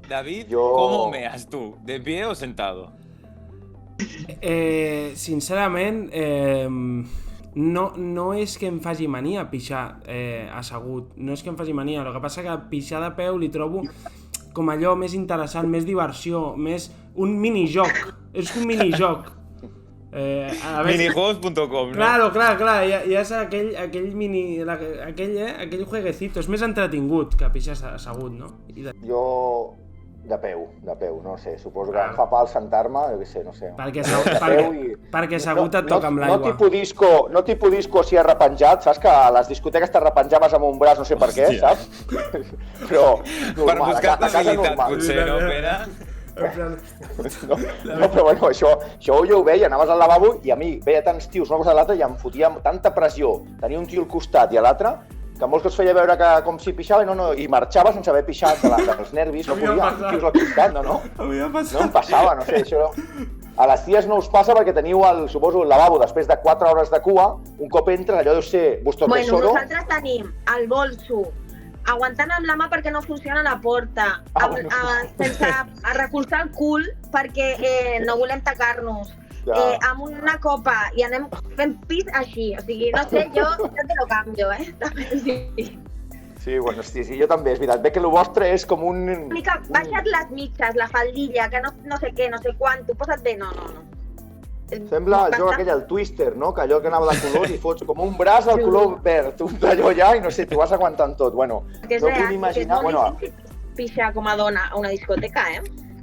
David, ¿cómo meas tú? ¿De pie o sentado? Sincerament, no és que em faci mania pixar assegut, no és que em faci mania, el que passa que pixar de peu li trobo com allò més interessant, més diversió, més un minijoc, és un minijoc. Minijuegos.com, ¿no? Claro, ja és aquell mini, aquell jueguecito, és més entretingut que pixar assegut, no? Jo... De peu, no sé, suposo que em fa pal sentar-me, jo què sé, no sé. Perquè assegut et toca amb l'aigua. No tipus disco així arrepenjat, saps que a les discoteques t'arrepenjaves amb un braç, no sé per què, saps? Però normal, per buscar estabilitat, potser, no, Pere? No, però bueno, això jo ho veia, anaves al lavabo i a mi veia tants tios una cosa a l'altra i em fotia tanta pressió tenir un tio al costat i a l'altre que molts que es feia veure que com si pixava i marxava sense haver pixat dels nervis, no podia, tios al costat, no? No em passava, no sé, això... A les ties no us passa perquè teniu, suposo, el lavabo després de 4 hores de cua, un cop entres, allò deu ser vostre tesoro... Bueno, nosaltres tenim el bolso aguantant amb la mà perquè no funciona la porta, sense recolzar el cul perquè no volem tacar-nos, amb una copa i anem fent pis així, o sigui, no sé, jo te lo cambio, Sí, bueno, sí, jo també, és veritat. Ve que el vostre és com un... Una mica, baixa't les mitges, la faldilla, que no sé què, no sé quant, tu posa't bé, no. Sembla el joc aquell, el Twister, no? Que allò que anava de colors i fots com un braç al color verd, un d'allò allà i no sé, t'ho vas aguantant tot. Bueno, no puc imaginar... És molt difícil pixar com a dona a una discoteca,